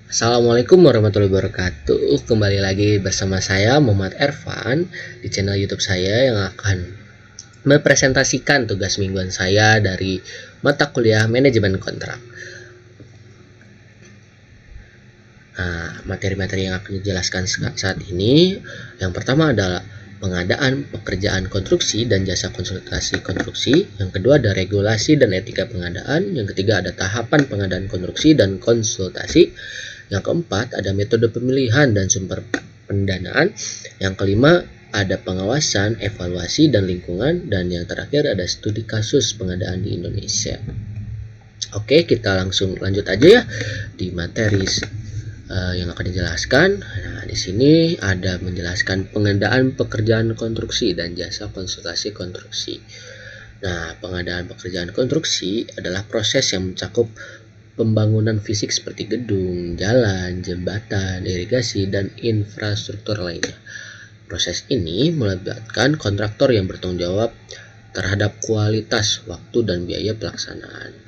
Assalamualaikum warahmatullahi wabarakatuh. Kembali lagi bersama saya Muhammad Ervan di channel YouTube saya yang akan mempresentasikan tugas mingguan saya dari mata kuliah manajemen kontrak. Nah, materi-materi yang akan dijelaskan saat ini, yang pertama adalah pengadaan pekerjaan konstruksi dan jasa konsultasi konstruksi. Yang kedua ada regulasi dan etika pengadaan. Yang ketiga ada tahapan pengadaan konstruksi dan konsultasi. Yang keempat ada metode pemilihan dan sumber pendanaan. Yang kelima ada pengawasan, evaluasi, dan lingkungan. Dan yang terakhir ada studi kasus pengadaan di Indonesia. Oke, kita langsung lanjut aja ya di materi yang akan dijelaskan. Nah, di sini ada menjelaskan pengadaan pekerjaan konstruksi dan jasa konsultasi konstruksi. Nah, pengadaan pekerjaan konstruksi adalah proses yang mencakup pembangunan fisik seperti gedung, jalan, jembatan, irigasi, dan infrastruktur lainnya. Proses ini melibatkan kontraktor yang bertanggung jawab terhadap kualitas, waktu, dan biaya pelaksanaan.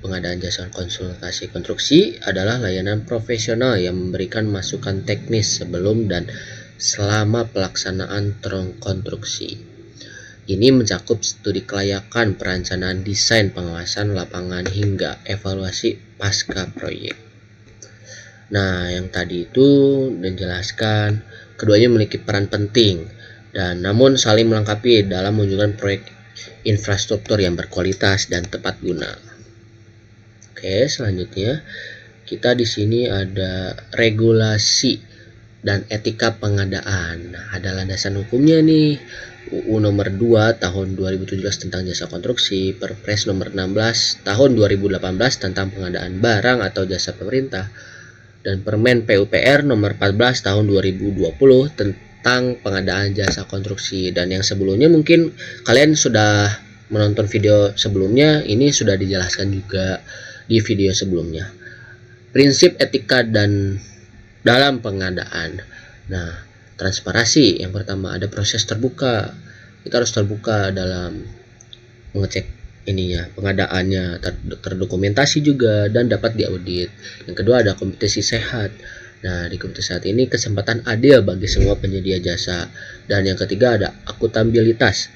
Pengadaan jasa konsultasi konstruksi adalah layanan profesional yang memberikan masukan teknis sebelum dan selama pelaksanaan konstruksi. Ini mencakup studi kelayakan, perencanaan desain, pengawasan lapangan, hingga evaluasi pasca proyek. Nah, yang tadi itu menjelaskan keduanya memiliki peran penting dan namun saling melengkapi dalam mewujudkan proyek infrastruktur yang berkualitas dan tepat guna. Oke, selanjutnya kita di sini ada regulasi dan etika pengadaan. Nah, ada landasan hukumnya nih. UU nomor 2 tahun 2017 tentang jasa konstruksi, Perpres nomor 16 tahun 2018 tentang pengadaan barang atau jasa pemerintah, dan Permen PUPR nomor 14 tahun 2020 tentang pengadaan jasa konstruksi. Dan yang sebelumnya mungkin kalian sudah menonton video sebelumnya, ini sudah dijelaskan juga di video sebelumnya. Prinsip etika dan dalam pengadaan. Nah, transparansi yang pertama ada proses terbuka. Kita harus terbuka dalam mengecek pengadaannya, terdokumentasi juga dan dapat diaudit. Yang kedua ada kompetisi sehat. Nah, di kompetisi sehat ini kesempatan adil bagi semua penyedia jasa. Dan yang ketiga ada akuntabilitas.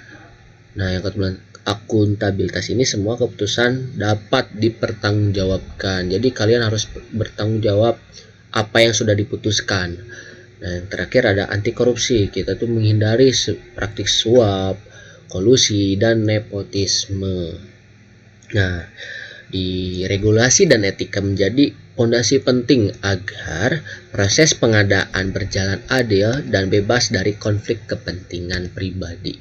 Nah, yang kedua akuntabilitas ini semua keputusan dapat dipertanggungjawabkan. Jadi kalian harus bertanggung jawab apa yang sudah diputuskan. Nah, yang terakhir ada anti korupsi. Kita tuh menghindari praktik suap, kolusi, dan nepotisme. Nah, di regulasi dan etika menjadi fondasi penting agar proses pengadaan berjalan adil dan bebas dari konflik kepentingan pribadi.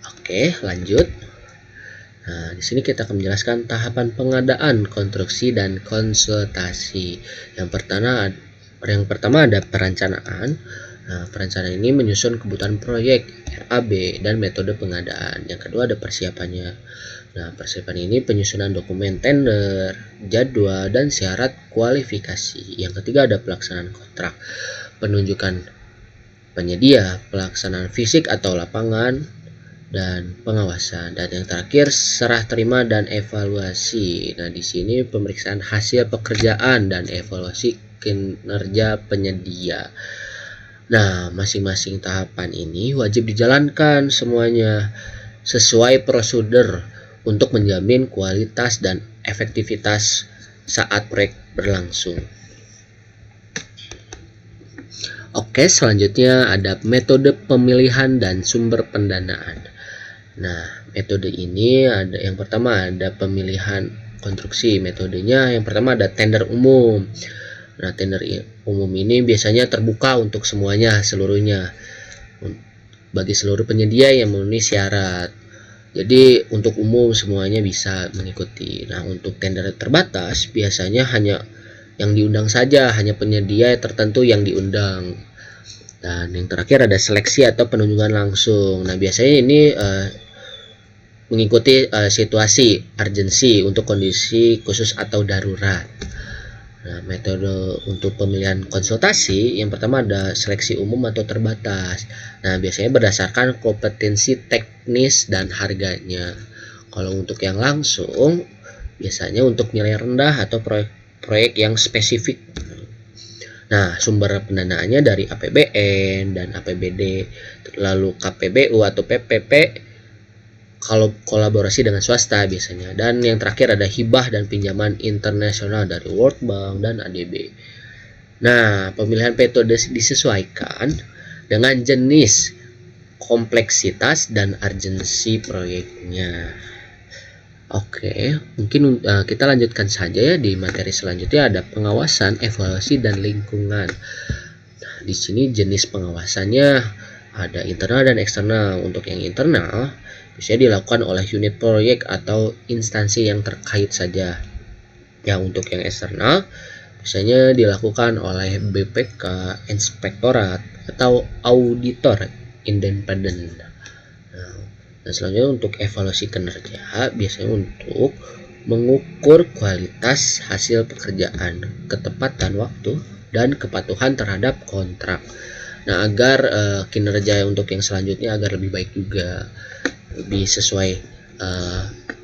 Oke, lanjut. Nah, di sini kita akan menjelaskan tahapan pengadaan konstruksi dan konsultasi. Yang pertama ada perencanaan. Nah, perencanaan ini menyusun kebutuhan proyek, RAB, dan metode pengadaan. Yang kedua ada persiapannya. Nah, persiapan ini penyusunan dokumen tender, jadwal, dan syarat kualifikasi. Yang ketiga ada pelaksanaan kontrak, penunjukan penyedia, pelaksanaan fisik atau lapangan, dan pengawasan. Dan yang terakhir serah terima dan evaluasi. Nah, di sini pemeriksaan hasil pekerjaan dan evaluasi kinerja penyedia. Nah, masing-masing tahapan ini wajib dijalankan semuanya sesuai prosedur untuk menjamin kualitas dan efektivitas saat proyek berlangsung. Oke, selanjutnya ada metode pemilihan dan sumber pendanaan. Nah, metode ini ada yang pertama ada pemilihan konstruksi. Metodenya yang pertama ada tender umum. Nah, tender umum ini biasanya terbuka untuk semuanya, seluruhnya, bagi seluruh penyedia yang memenuhi syarat. Jadi untuk umum semuanya bisa mengikuti. Nah, untuk tender terbatas biasanya hanya yang diundang saja, hanya penyedia tertentu yang diundang. Dan yang terakhir ada seleksi atau penunjukan langsung. Nah, biasanya ini mengikuti situasi urgensi untuk kondisi khusus atau darurat. Nah, metode untuk pemilihan konsultasi yang pertama ada seleksi umum atau terbatas. Nah, biasanya berdasarkan kompetensi teknis dan harganya. Kalau untuk yang langsung biasanya untuk nilai rendah atau proyek yang spesifik. Nah, sumber pendanaannya dari APBN dan APBD, lalu KPBU atau PPP, kalau kolaborasi dengan swasta biasanya. Dan yang terakhir ada hibah dan pinjaman internasional dari World Bank dan ADB. Nah, pemilihan metode disesuaikan dengan jenis, kompleksitas, dan urgensi proyeknya. Oke, mungkin kita lanjutkan saja ya di materi selanjutnya, ada pengawasan, evaluasi, dan lingkungan. Nah, di sini jenis pengawasannya ada internal dan eksternal. Untuk yang internal bisa dilakukan oleh unit proyek atau instansi yang terkait saja. Yang untuk yang eksternal biasanya dilakukan oleh BPK, inspektorat, atau auditor independen. Nah, selanjutnya untuk evaluasi kinerja biasanya untuk mengukur kualitas hasil pekerjaan, ketepatan waktu, dan kepatuhan terhadap kontrak. Nah, agar kinerja untuk yang selanjutnya agar lebih baik juga, lebih sesuai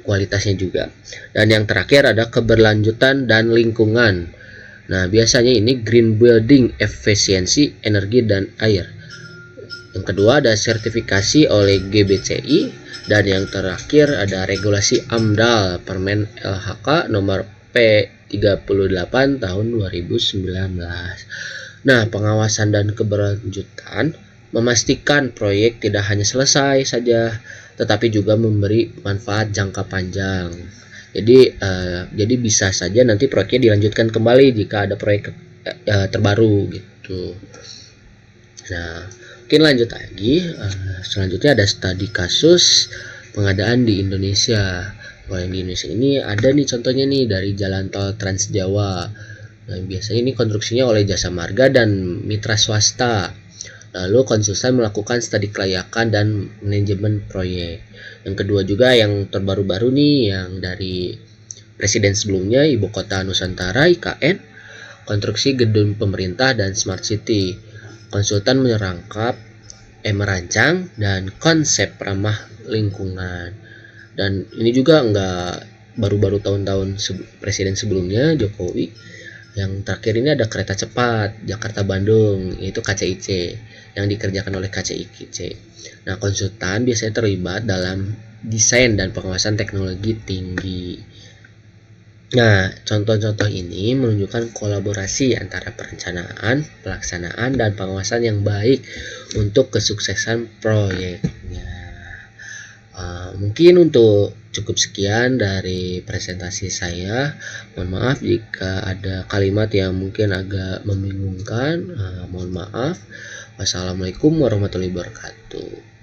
kualitasnya juga. Dan yang terakhir ada keberlanjutan dan lingkungan. Nah, biasanya ini green building, efisiensi energi dan air. Yang kedua ada sertifikasi oleh GBCI, dan yang terakhir ada regulasi AMDAL Permen LHK nomor P38 tahun 2019. Nah, pengawasan dan keberlanjutan memastikan proyek tidak hanya selesai saja, tetapi juga memberi manfaat jangka panjang. Jadi bisa saja nanti proyeknya dilanjutkan kembali jika ada proyek terbaru gitu. Nah, mungkin lanjut lagi. Selanjutnya ada studi kasus pengadaan di Indonesia. Kalau yang di Indonesia ini ada nih contohnya nih dari Jalan Tol Trans Jawa. Nah, biasanya ini konstruksinya oleh Jasa Marga dan mitra swasta. Lalu konsultan melakukan studi kelayakan dan manajemen proyek. Yang kedua juga yang terbaru-baru nih yang dari presiden sebelumnya, Ibu Kota Nusantara IKN, konstruksi gedung pemerintah dan smart city. Konsultan merancang dan konsep ramah lingkungan. Dan ini juga enggak baru-baru tahun-tahun presiden sebelumnya Jokowi. Yang terakhir ini ada kereta cepat Jakarta Bandung, yaitu KCIC yang dikerjakan oleh KCIC. Nah, konsultan biasanya terlibat dalam desain dan pengawasan teknologi tinggi. Nah, contoh-contoh ini menunjukkan kolaborasi antara perencanaan, pelaksanaan, dan pengawasan yang baik untuk kesuksesan proyeknya. Mungkin untuk cukup sekian dari presentasi saya. Mohon maaf jika ada kalimat yang mungkin agak membingungkan. Mohon maaf. Wassalamualaikum warahmatullahi wabarakatuh.